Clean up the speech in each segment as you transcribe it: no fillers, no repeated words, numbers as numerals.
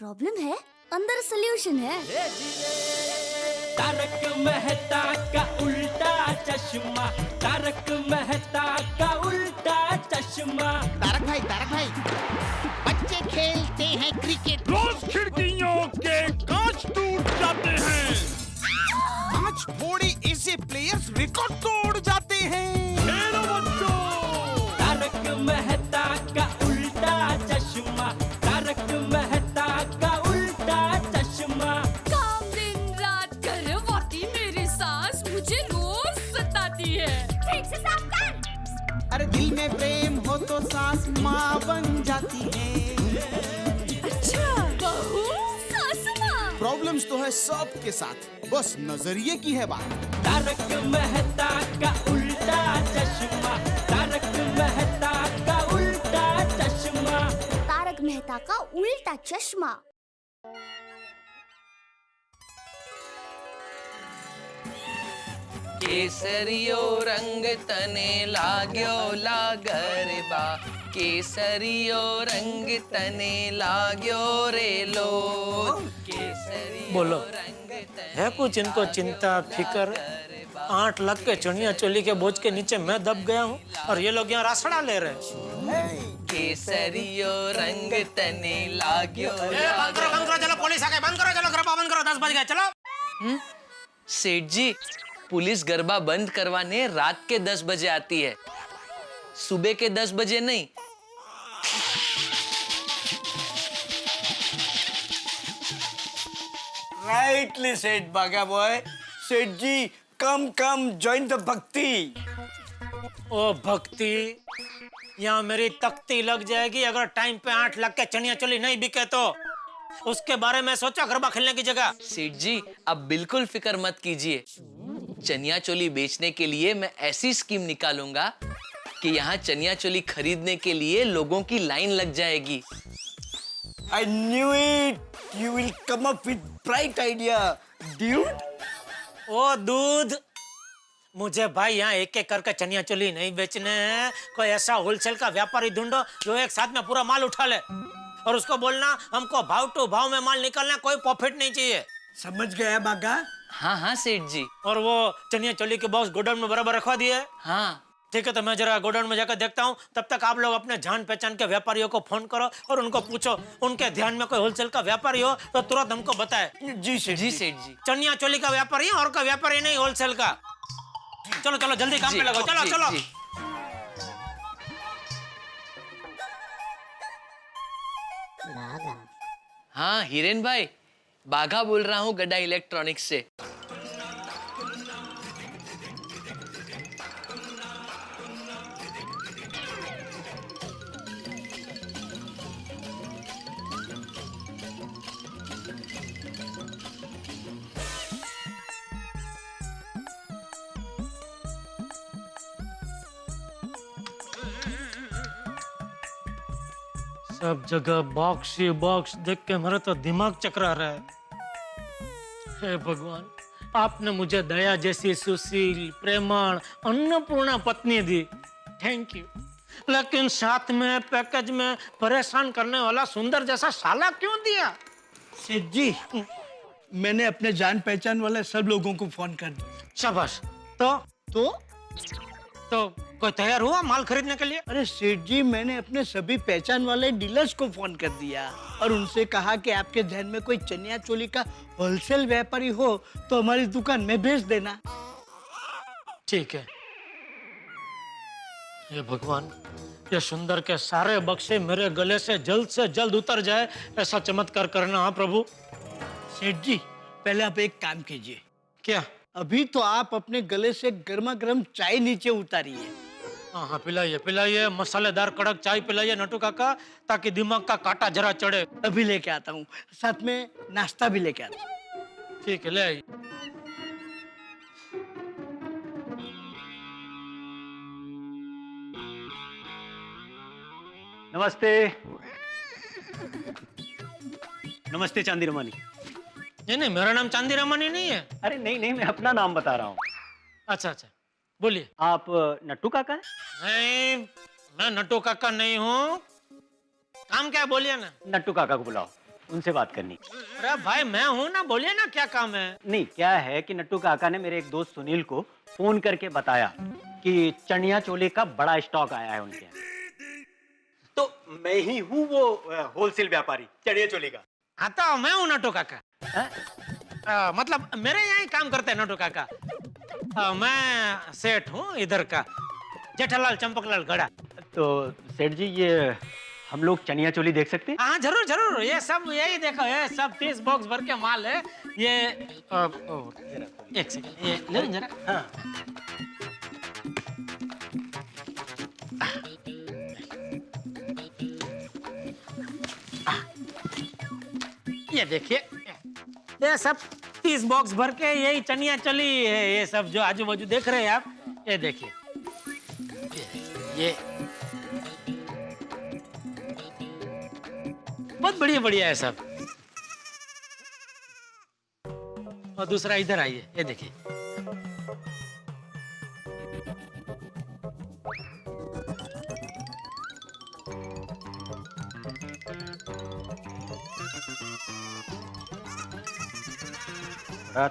Problem है, अंदर solution है। तारक मेहता का उल्टा चश्मा, तारक मेहता का उल्टा चश्मा। तारक भाई, बच्चे खेलते हैं क्रिकेट, रोज खिड़कियों के कांच टूट जाते हैं। आज थोड़े ऐसे प्लेयर्स रिकॉर्ड तोड़ जाते हैं। खेलो बच्चों। तारक मेहता का उल्टा चश्मा, तारक मेहता का उल्टा चश्मा। काम दिन रात करवाती मेरी सास मुझे रोज सताती है। ठीक से साफ कर। अरे दिल में प्रेम हो तो सास माँ बन जाती है। अच्छा, बहू सास माँ। प्रॉब्लम्स तो है सबके साथ, बस नजरिए की है बात। तारक मेहता का उल्टा चश्मा, तारक मेहता का उल्टा चश्मा। तारक मेहता का उल्टा चश्मा। केसरियो रंग तने लाग्यो लागरबा, केसरियो रंग तने लाग्यो रे लो। बोलो, है कुछ इनको चिंता फिकर? 8 लाख के चनिया चोली के बोझ के नीचे मैं दब गया हूँ और ये लोग यहाँ रासड़ा ले रहे हैं। केसरियो रंग तने लाग्यो। बंद करो चलो, पुलिस आ गई। बंद करो चलो, गरबा बंद करो, 10 बज गए चलो। सेठ जी, पुलिस गरबा बंद करवाने रात के 10 बजे आती है, सुबह के 10 बजे नहीं। राइटली सेठ बागा बॉय। सेठ जी, कम जॉइन द भक्ति। ओ भक्ति, यहाँ मेरी तख्ती लग जाएगी अगर टाइम पे 8 लाख के चनिया चोली नहीं बिके तो। उसके बारे में सोचा गरबा खेलने की जगह। सेठ जी, अब बिल्कुल फिक्र मत कीजिए। चनिया चोली बेचने के लिए मैं ऐसी स्कीम निकालूंगा कि यहाँ चनिया चोली खरीदने के लिए लोगों की लाइन लग जाएगी। I knew it. You will come up with bright idea, dude. ओ दूध, मुझे भाई यहाँ एक एक करके चनिया चोली नहीं बेचने हैं। कोई ऐसा होलसेल का व्यापारी ढूंढो जो एक साथ में पूरा माल उठा ले, और उसको बोलना हमको भाव टू भाव में माल निकलना, कोई प्रॉफिट नहीं चाहिए। समझ गया बागा? हाँ हाँ सेठ जी। और वो चनिया चोली के बॉक्स गोडाउन में बराबर रखवा दिए? हाँ ठीक है, तो मैं जरा गोडाउन में जाकर देखता हूँ। तब तक आप लोग अपने जान पहचान के व्यापारियों को फोन करो और उनको पूछो उनके ध्यान में कोई होलसेल का व्यापारी हो तो तुरंत हमको बताए। जी सेठ जी सेठ जी। चनिया चोली का व्यापारी है और का व्यापारी नहीं, होलसेल का। चलो चलो जल्दी काम पे लगो, चलो जी, चलो। जी। हाँ हिरेन भाई, बाघा बोल रहा हूँ गड्ढा इलेक्ट्रॉनिक्स से। सब जगह बॉक्स ही बॉक्स देख के मेरा तो दिमाग चकरा रहा है। हे भगवान, आपने मुझे दया जैसी सुशील, प्रेमळ, अन्नपूर्णा पत्नी दी, थैंक यू। लेकिन साथ में पैकेज में परेशान करने वाला सुंदर जैसा साला क्यों दिया? सेठ जी, मैंने अपने जान पहचान वाले सब लोगों को फोन कर दिया। शाबाश। तो कोई तैयार हुआ माल खरीदने के लिए? अरे सेठ जी, मैंने अपने सभी पहचान वाले डीलर्स को फोन कर दिया और उनसे कहा कि आपके ध्यान में कोई चनिया चोली का होलसेल व्यापारी हो तो हमारी दुकान में भेज देना। ठीक है। हे भगवान, ये सुंदर के सारे बक्से मेरे गले से जल्द उतर जाए, ऐसा चमत्कार करना। हाँ प्रभु। सेठ जी, पहले आप एक काम कीजिए। क्या? अभी तो आप अपने गले से गर्मा गर्म चाय नीचे उतारिए। हाँ हाँ, पिलाइए पिलाइए, मसालेदार कड़क चाय पिलाइए नटू काका, ताकि दिमाग का कांटा जरा चढ़े। अभी लेके आता हूँ, साथ में नाश्ता भी लेके आता हूँ। ठीक है, ले आइए। नमस्ते। नमस्ते चांदी रमानी। नहीं, मेरा नाम चांदी रमानी नहीं है। अरे नहीं, मैं अपना नाम बता रहा हूँ। अच्छा, बोलिए। आप नट्टू काका हैं? नहीं, मैं नटू काका नहीं हूँ। काम क्या है बोलिए ना। नट्टू काका को बुलाओ। उनसे बात करनी। अरे भाई मैं हूँ ना, बोलिए ना क्या काम है। नहीं, क्या है कि नट्टू काका ने मेरे एक दोस्त सुनील को फोन करके बताया कि चनिया चोली का बड़ा स्टॉक आया है उनके यहाँ। तो मैं ही हूँ वो होलसेल व्यापारी चनिया चोली का। हाँ तो मैं हूँ नट्टू काका। मतलब मेरे यहाँ ही काम करते हैं नट्टू काका। मैं सेठ हूँ इधर का, जेठालाल चंपकलाल गड़ा। तो सेठ जी, ये हम लोग चनिया चोली देख सकते हैं? हाँ जरूर जरूर, ये सब यही देखो, ये सब 30 बॉक्स भर के माल है ये। एक सेकंड, ये ले जरा। हाँ ये देखिए, ये सब 30 बॉक्स भर के यही चनिया चोली है। ये सब जो आजू बाजू देख रहे हैं आप, ये देखिए, ये बहुत बढ़िया बढ़िया है सब। और दूसरा इधर आइए, ये देखिए,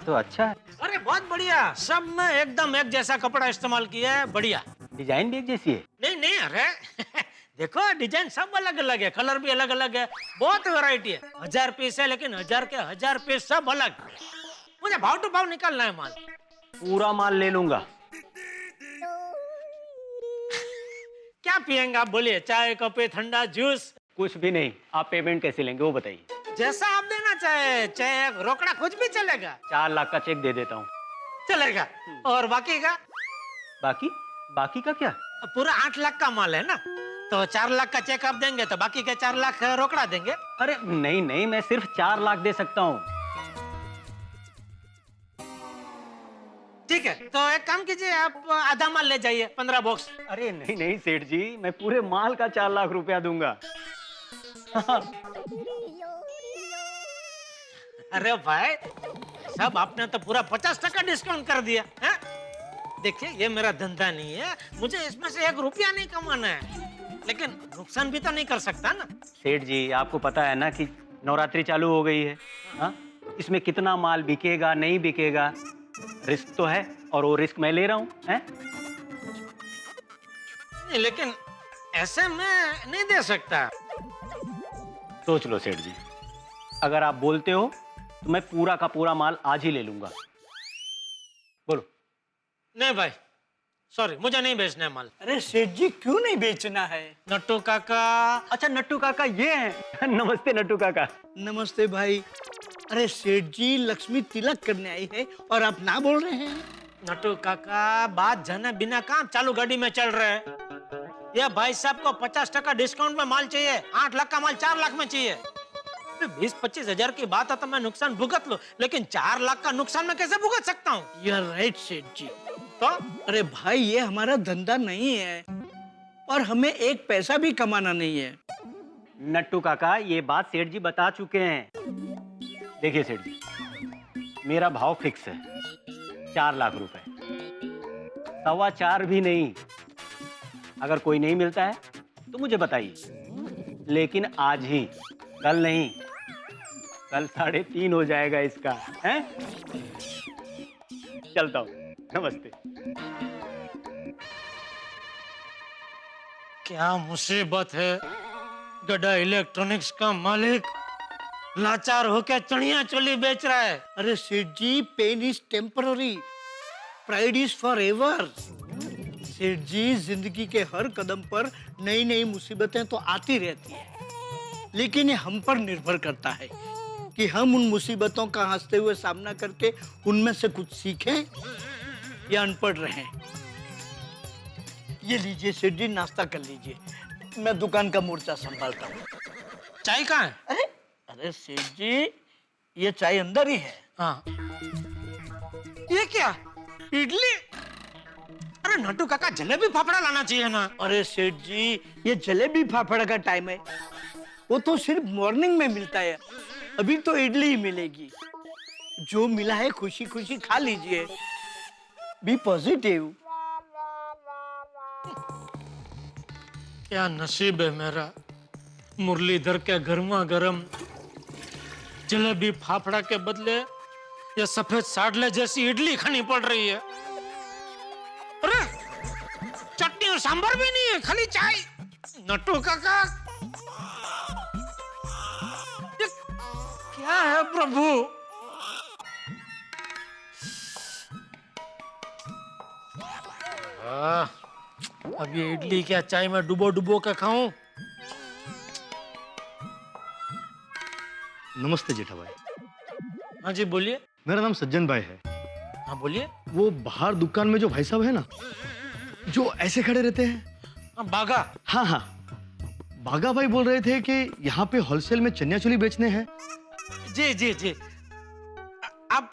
तो अच्छा है। अरे बहुत बढ़िया, सब में एकदम एक जैसा कपड़ा इस्तेमाल किया है, बढ़िया। डिजाइन भी एक जैसी है? नहीं नहीं, अरे देखो डिजाइन सब अलग अलग है, कलर भी अलग अलग है, बहुत वैरायटी है। 1000 पीस है, लेकिन 1000 के 1000 पीस सब अलग। मुझे भाव टू भाव निकालना है माल। पूरा माल ले लूंगा। क्या पियेंगे आप, बोलिए? चाय, कॉफी, ठंडा, जूस? कुछ भी नहीं। आप पेमेंट कैसे लेंगे वो बताइए? जैसा आप देना चाहे, चेक, रोकड़ा, कुछ भी चलेगा। 4 लाख का चेक दे देता हूँ। चलेगा। और बाकी का? बाकी? बाकी का क्या? पूरा 8 लाख का माल है ना, तो 4 लाख का चेक आप देंगे तो बाकी के 4 लाख रोकड़ा देंगे। अरे नहीं नहीं, मैं सिर्फ 4 लाख दे सकता हूँ। ठीक है, तो एक काम कीजिए, आप आधा माल ले जाइए, 15 बॉक्स। अरे नहीं नहीं सेठ जी, मैं पूरे माल का 4 लाख रुपया दूंगा। अरे भाई सब आपने तो पूरा 50% डिस्काउंट कर दिया है? देखिए ये मेरा धंधा नहीं है, मुझे इसमें से 1 रुपया नहीं कमाना है, लेकिन नुकसान भी तो नहीं कर सकता ना। सेठ जी, आपको पता है ना कि नवरात्रि चालू हो गई है। हाँ, इसमें कितना माल बिकेगा नहीं बिकेगा, रिस्क तो है, और वो रिस्क मैं ले रहा हूँ। नहीं, लेकिन ऐसे मैं नहीं दे सकता। सोच लो सेठ जी, अगर आप बोलते हो तो मैं पूरा का पूरा माल आज ही ले लूंगा। बोलो। नहीं भाई, सॉरी, मुझे नहीं बेचना है माल। अरे सेठ जी क्यों नहीं बेचना है? नट्टू काका। अच्छा नट्टू काका ये है। नमस्ते नट्टू काका। नमस्ते भाई। अरे सेठ जी लक्ष्मी तिलक करने आई है और आप ना बोल रहे हैं? नट्टू काका, बात जाने बिना काम चालू गाड़ी में चल रहे हैं। ये भाई साहब को 50% डिस्काउंट में माल चाहिए, 8 लाख का माल 4 लाख में चाहिए। 20-25 हजार की बात है तो मैं नुकसान भुगत लूं, लेकिन 4 लाख का नुकसान मैं कैसे भुगत सकता हूँ? यू आर राइट सेठ जी। तो अरे भाई ये हमारा धंधा नहीं है और हमें 1 पैसा भी कमाना नहीं है। नट्टू काका, ये बात सेठ जी बता चुके हैं। देखिए सेठ जी, मेरा भाव फिक्स है 4 लाख रुपए, 4.25 भी नहीं। अगर कोई नहीं मिलता है तो मुझे बताइए, लेकिन आज ही, कल नहीं। कल 3.5 हो जाएगा इसका, हैं? चलता हूँ, नमस्ते। क्या मुसीबत है, गड्ढा इलेक्ट्रॉनिक्स का मालिक लाचार होकर चनिया चोली बेच रहा है। अरे सेठ जी, pain is temporary, pride is forever. सेठ जी, जिंदगी के हर कदम पर नई नई मुसीबतें तो आती रहती है, लेकिन ये हम पर निर्भर करता है कि हम उन मुसीबतों का हंसते हुए सामना करके उनमें से कुछ सीखें या अनपढ़ रहें। ये लीजिए सेठ जी, नाश्ता कर लीजिए, मैं दुकान का मोर्चा संभालता हूँ। चाय कहाँ है? अरे अरे सेठ जी, ये चाय अंदर ही है। हाँ। ये क्या, इडली? अरे नट्टू काका, जलेबी फाफड़ा लाना चाहिए ना। अरे सेठ जी, ये जलेबी फाफड़ा का टाइम है, वो तो सिर्फ मॉर्निंग में मिलता है, अभी तो इडली ही मिलेगी। जो मिला है खुशी खुशी खा लीजिए, बी पॉजिटिव। क्या नसीब है मेरा, मुरलीधर के गर्मा गर्म जलेबी फाफड़ा के बदले ये सफेद साडले जैसी इडली खानी पड़ रही है। अरे चटनी और सांभर भी नहीं है, खाली चाय। नट्टू काका, ये क्या है प्रभु? अब ये इडली क्या चाय में डुबो डुबो के खाऊं? नमस्ते जेठा भाई। हाँ जी बोलिए। मेरा नाम सज्जन भाई है। हाँ बोलिए। वो बाहर दुकान में जो भाई साहब है ना, जो ऐसे खड़े रहते हैं। हाँ बागा। हाँ हाँ, बागा भाई बोल रहे थे कि यहाँ पे होलसेल में चनिया चोली बेचने हैं। जी जी जी। आप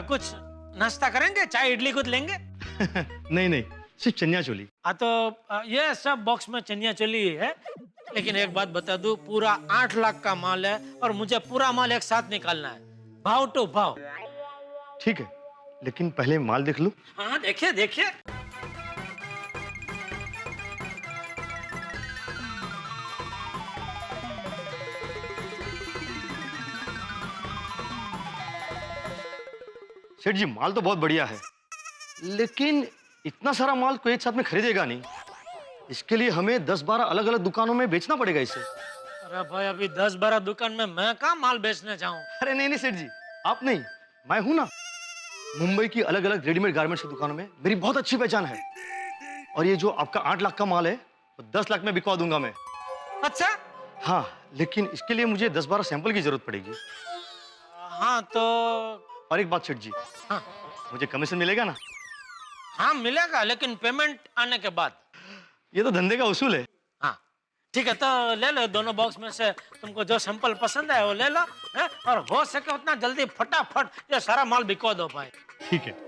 कुछ नाश्ता करेंगे? चाय इडली कुछ लेंगे? नहीं नहीं, सिर्फ चनिया चोली। हाँ तो ये सब बॉक्स में चनिया चोली है, लेकिन एक बात बता दूं, पूरा 8 लाख का माल है और मुझे पूरा माल एक साथ निकालना है, भाव टू भाव। ठीक है, लेकिन पहले माल देख लो। हाँ देखिए देखिए। सेठ जी, माल तो बहुत बढ़िया है, लेकिन इतना सारा माल कोई एक साथ में खरीदेगा नहीं। इसके लिए हमें 10-12 अलग अलग दुकानों में बेचना पड़ेगा इसे। अरे भाई अभी 10-12 दुकान में मैं कहाँ माल बेचने जाऊं? अरे नहीं नहीं सेठ जी, आप नहीं, मैं हूं ना। मुंबई की अलग अलग रेडीमेड गारमेंट्स की दुकानों में मेरी बहुत अच्छी पहचान है, और ये जो आपका 8 लाख का माल है वो 10 लाख में बिकवा दूंगा मैं। अच्छा। हाँ, लेकिन इसके लिए मुझे 10-12 सैंपल की जरूरत पड़ेगी। हाँ तो और एक बात सेठ जी, हाँ मुझे कमीशन मिलेगा ना? हाँ मिलेगा, लेकिन पेमेंट आने के बाद। ये तो धंधे का उसूल है। हाँ ठीक है, तो ले लो दोनों बॉक्स में से तुमको जो सैंपल पसंद है वो ले लो, है? और हो सके उतना जल्दी फटाफट ये सारा माल बिकवा दो भाई। ठीक है।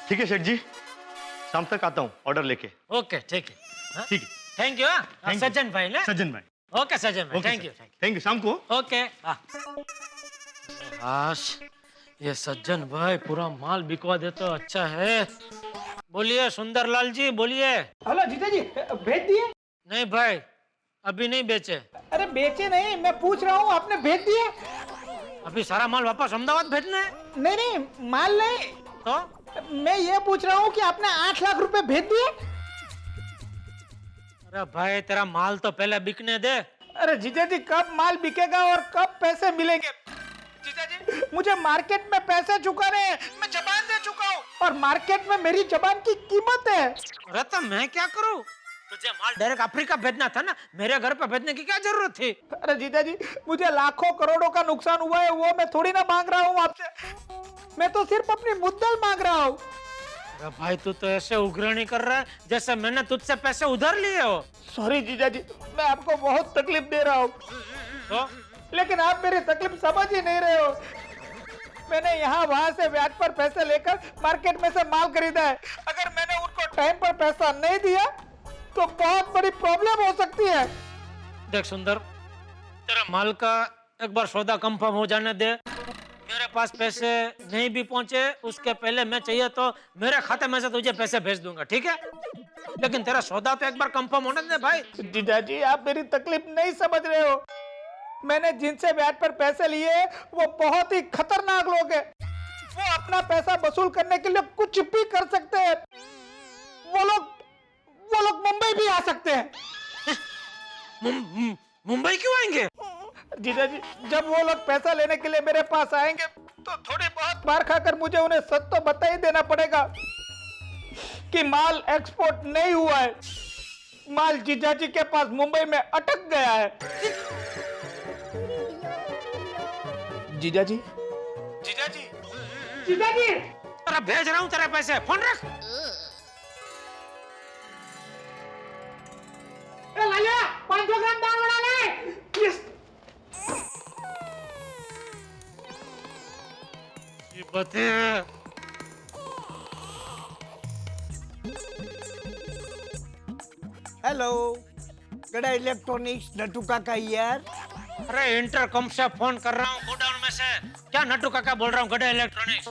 ठीक है सेठ जी, शाम तक आता हूँ ऑर्डर लेके। ओके ठीक है। हाँ? ठीक है, थैंक यू। Thank you. सज्जन भाई ना? सज्जन भाई। ओके सज्जन भाई, थैंक यू। थैंक यू, शाम को। ओके। आश, ये सज्जन भाई पूरा माल बिकवा दे तो अच्छा है। बोलिए सुंदरलाल जी, बोलिए। हेलो जीजा जी, भेज दिए? नहीं भाई, अभी नहीं बेचे। अरे बेचे नहीं, मैं पूछ रहा हूँ, आपने भेज दिए? अभी सारा माल वापस अहमदाबाद भेजना है। नहीं नहीं, माल नहीं तो मैं ये पूछ रहा हूँ कि आपने 8 लाख रुपए भेज दिए? अरे भाई तेरा माल तो पहले बिकने दे। अरे जीजा जी, कब माल बिकेगा और कब पैसे मिलेंगे? जीजा जी, मुझे मार्केट में पैसे चुकाने हैं, मैं जबान दे चुका हूँ, और मार्केट में मेरी जबान की कीमत है। अरे तो मैं क्या करूँ? तुझे माल डायरेक्ट अफ्रीका भेजना था ना, मेरे घर पे भेजने की क्या जरूरत थी? अरे जीजा जी, मुझे लाखों करोड़ों का नुकसान हुआ है, वो मैं थोड़ी ना मांग रहा हूँ आपसे। मैं तो सिर्फ अपनी मुद्दल मांग रहा हूँ। अरे भाई तू तो ऐसे उग्रणी कर रहा है जैसे मैंने तुझसे पैसे उधार लिए हो। सॉरी जीजा जी, मैं आपको बहुत तकलीफ दे रहा हूँ, तो लेकिन आप मेरी तकलीफ समझ ही नहीं रहे हो। मैंने यहाँ वहाँ से ब्याज पर पैसे लेकर मार्केट में से माल खरीदा है। अगर मैंने उनको टाइम पर पैसा नहीं दिया तो बहुत बड़ी प्रॉब्लम हो सकती है। देख सुंदर, तेरा माल का एक बार सौदा कंफर्म हो जाने दे। मेरे पास पैसे नहीं भी पहुंचे उसके पहले मैं चाहिए तो मेरे खाते में से तुझे पैसे भेज दूंगा, ठीक है? लेकिन तेरा सौदा तो एक बार कंफर्म होने दे भाई। जीजा जी, आप मेरी तकलीफ नहीं समझ रहे हो। मैंने जिनसे ब्याज पर पैसे लिए वो बहुत ही खतरनाक लोग हैं। वो अपना पैसा वसूल करने के लिए कुछ भी कर सकते हैं। वो लोग मुंबई भी आ सकते हैं। मुंबई क्यों आएंगे? जीजा जी, जब वो लोग पैसा लेने के लिए मेरे पास आएंगे तो थोड़ी बहुत मार खाकर मुझे उन्हें सच तो बता ही देना पड़ेगा कि माल एक्सपोर्ट नहीं हुआ है। माल जीजा जी के पास मुंबई में अटक गया है। जीजा जी, जीजा जी, जीजा जी, तेरा भेज रहा हूँ तेरे पैसे, फोन रख। लालिया, 500 ग्राम दाल बना ले। Yes. ये बते हेलो, गड़ा इलेक्ट्रॉनिक्स, नटू काका यार। अरे इंटरकॉम से फोन कर रहा हूँ, गोडाउन में से? क्या नट्टू काका बोल रहा हूँ, गड्ढा इलेक्ट्रॉनिक्स।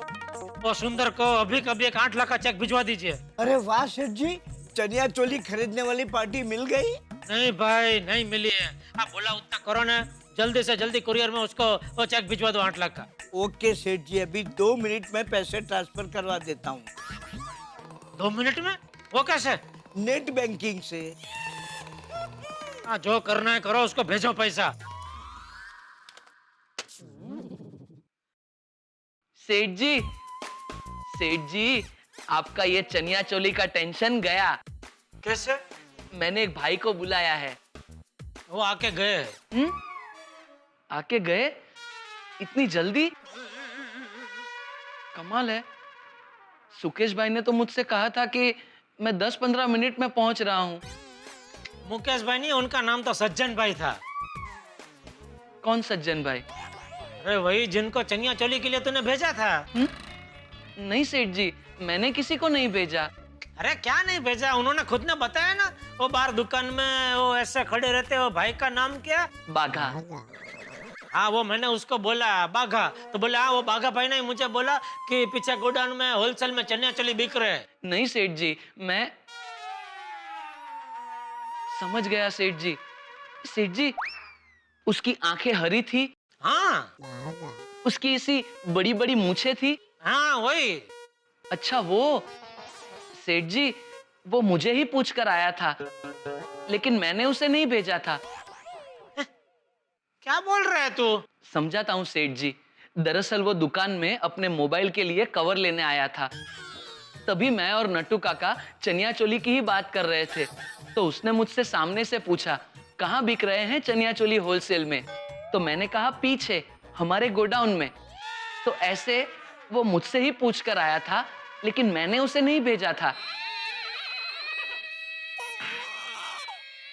वो सुंदर को अभी कभी एक 8 लाख का चेक भिजवा दीजिए। अरे वाह सेठ जी, चनिया चोली खरीदने वाली पार्टी मिल गई। नहीं भाई, नहीं मिली है। आप बोला उतना करो ना, जल्दी से जल्दी कुरियर में उसको वो चेक भिजवा दो 8 लाख का। ओके सेठ जी, अभी 2 मिनट में पैसे ट्रांसफर करवा देता हूँ। 2 मिनट में? वो कैसे? नेट बैंकिंग से। हाँ, जो करना है करो, उसको भेजो पैसा। सेठ जी, आपका ये चनिया चोली का टेंशन गया। कैसे? मैंने एक भाई को बुलाया है। वो आके गए। आके गए? इतनी जल्दी? कमाल है। सुकेश भाई ने तो मुझसे कहा था कि मैं 10-15 मिनट में पहुंच रहा हूँ। मुकेश भाई नहीं, उनका नाम तो सज्जन भाई था। कौन सज्जन भाई? अरे वही जिनको चनिया चोली के लिए तूने भेजा था। नहीं सेठ जी, मैंने किसी को नहीं भेजा। अरे क्या नहीं भेजा, उन्होंने खुद ने बताया ना। वो बाहर दुकान में वो ऐसे खड़े रहते, वो भाई का नाम क्या? बाघा। हाँ, वो मैंने उसको बोला बाघा, तो बोला हाँ वो बाघा भाई ने मुझे बोला कि पीछे गोडाउन में होलसेल में चनिया चोली बिक रहे हैं। नहीं सेठ जी, मैं समझ गया सेठ जी। सेठ जी, उसकी आंखें हरी थी। हाँ। उसकी ऐसी बड़ी बड़ी मूछें थी। हाँ वही। अच्छा वो सेठ जी, वो मुझे ही पूछ कर आया था, लेकिन मैंने उसे नहीं भेजा था। क्या बोल रहा है तू? समझाता हूँ सेठ जी। दरअसल वो दुकान में अपने मोबाइल के लिए कवर लेने आया था। तभी मैं और नट्टू काका चनिया चोली की ही बात कर रहे थे, तो उसने मुझसे सामने से पूछा, कहाँ बिक रहे हैं चनिया चोली होलसेल में? तो मैंने कहा पीछे हमारे गोडाउन में। तो ऐसे वो मुझसे ही पूछ कर आया था, लेकिन मैंने उसे नहीं भेजा था।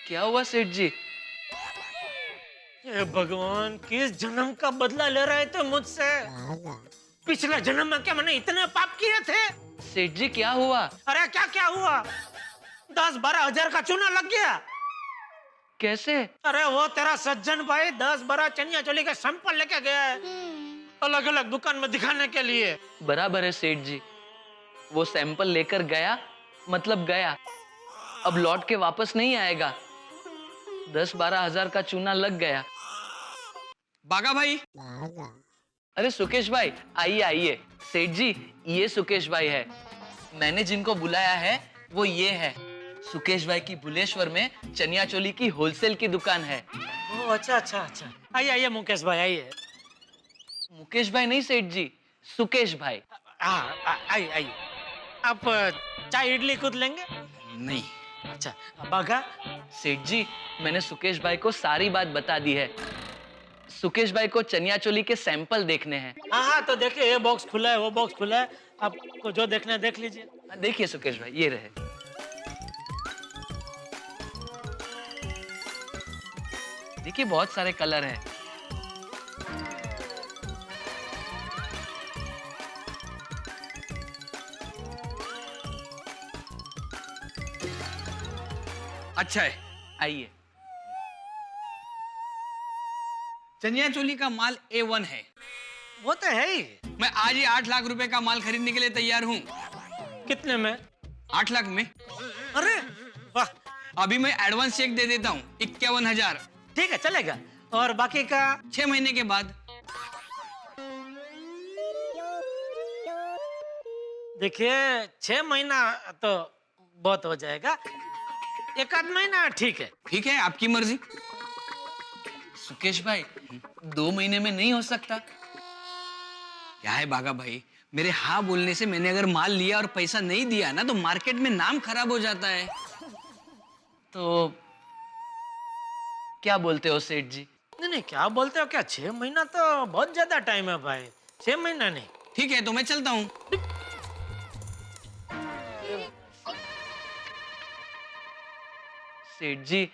क्या हुआ सेठ जी? ये भगवान, किस जन्म का बदला ले रहे थे मुझसे? पिछले जन्म में क्या मैंने इतने पाप किए थे? सेठ जी क्या हुआ? अरे क्या क्या हुआ? 10-12 हजार का चूना लग गया। कैसे? अरे वो तेरा सज्जन भाई 10-12 चनिया चोली के सैंपल लेके गया है, अलग अलग दुकान में दिखाने के लिए। बराबर है सेठ जी, वो सैंपल लेकर गया मतलब गया, अब लौट के वापस नहीं आएगा। 10-12 हजार का चूना लग गया। बाघा भाई। अरे सुकेश भाई, आइए आइए। सेठ जी, ये सुकेश भाई है। मैंने जिनको बुलाया है वो ये है। सुकेश भाई की बुलेश्वर में चनिया चोली की होलसेल की दुकान है। ओ अच्छा अच्छा अच्छा। आइए आइए मुकेश भाई, आइए। मुकेश भाई नहीं सेठ जी, सुकेश भाई। आइए आइए। आप चाय इडली खुद लेंगे? नहीं। अच्छा बाघा। सेठ जी, मैंने सुकेश भाई को सारी बात बता दी है। सुकेश भाई को चनिया चोली के सैंपल देखने हैं। हाँ तो देखिए, ये बॉक्स खुला है, वो बॉक्स खुला है, आपको जो देखना है देख लीजिए। देखिए सुकेश भाई, ये रहे। देखिए बहुत सारे कलर हैं। अच्छा है। आइए। चनिया चोली का माल A1 है। वो तो है ही। मैं आज ही 8 लाख रुपए का माल खरीदने के लिए तैयार हूँ। कितने में? 8 लाख में। अरे वाह। अभी मैं एडवांस चेक दे देता हूँ 51,000। ठीक है, चलेगा। और बाकी का? 6 महीने के बाद। देखिए 6 महीना तो बहुत हो जाएगा, 1 महीना ठीक है। ठीक है, आपकी मर्जी। सुकेश भाई, 2 महीने में नहीं हो सकता? क्या है बाघा भाई, मेरे हाँ बोलने से मैंने अगर माल लिया और पैसा नहीं दिया ना, तो मार्केट में नाम खराब हो जाता है। तो क्या बोलते हो सेठ जी? नहीं क्या बोलते हो क्या? 6 महीना तो बहुत ज्यादा टाइम है भाई। 6 महीना नहीं। ठीक है, तो मैं चलता हूँ। सेठ जी,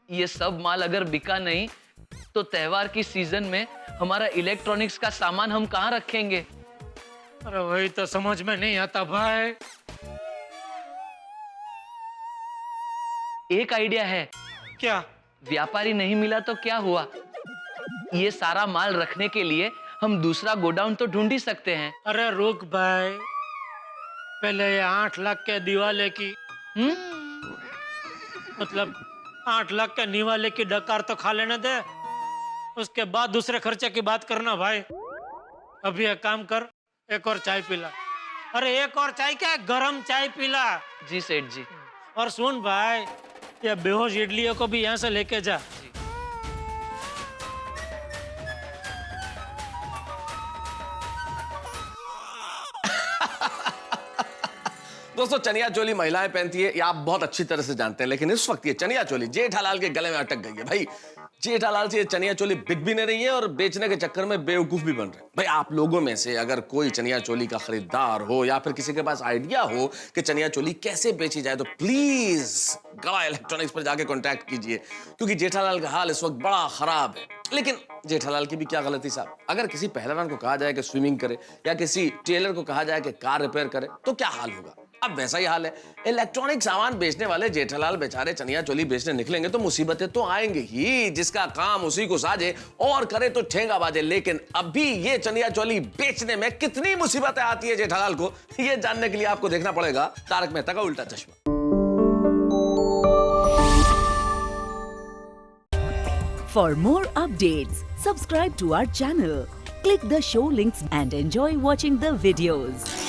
ये सब माल अगर बिका नहीं तो त्योहार की सीजन में हमारा इलेक्ट्रॉनिक्स का सामान हम कहाँ रखेंगे? अरे वही तो समझ में नहीं आता भाई। एक आइडिया है। क्या? व्यापारी नहीं मिला तो क्या हुआ? ये सारा माल रखने के लिए हम दूसरा गोडाउन तो ढूंढ ही सकते हैं। अरे रुक भाई, पहले ये 8 लाख के दिवाले की मतलब 8 लाख के निवाले की डकार तो खा लेने दे, उसके बाद दूसरे खर्चे की बात करना भाई। अभी एक काम कर, एक और चाय पिला। अरे एक और चाय क्या, गरम चाय पिला। जी सेठ जी। और सुन भाई, ये बेहोश इडलियों को भी यहाँ से लेके जा। दोस्तों, चनिया चोली महिलाएं पहनती है, ये आप बहुत अच्छी तरह से जानते हैं, लेकिन इस वक्त ये चनिया चोली जेठालाल के गले में अटक गई है। भाई जेठालाल से ये चनिया चोली बिक भी नहीं रही है और बेचने के चक्कर में बेवकूफ भी बन रहे हैं। भाई आप लोगों में से अगर कोई चनिया चोली का खरीदार हो या फिर किसी के पास आइडिया हो कि चनिया चोली कैसे बेची जाए, तो प्लीज गवा इलेक्ट्रॉनिक्स पर जाके कॉन्टैक्ट कीजिए, क्योंकि जेठालाल का हाल इस वक्त बड़ा खराब है। लेकिन जेठालाल की भी क्या गलती साहब, अगर किसी पहलवान को कहा जाए कि स्विमिंग करे या किसी टेलर को कहा जाए कि कार रिपेयर करे तो क्या हाल होगा। अब वैसा ही हाल है, इलेक्ट्रॉनिक सामान बेचने वाले जेठालाल बेचारे चनिया चोली बेचने निकलेंगे तो मुसीबतें तो आएंगे ही। जिसका काम उसी को साजे और करे तो ठेंगा बाजे। लेकिन अभी ये चनिया चोली बेचने में कितनी मुसीबतें आती है जेठालाल को, ये जानने के लिए आपको देखना पड़ेगा तारक मेहता का उल्टा चश्मा। For more updates, subscribe to our channel, click the show links and enjoy watching the videos.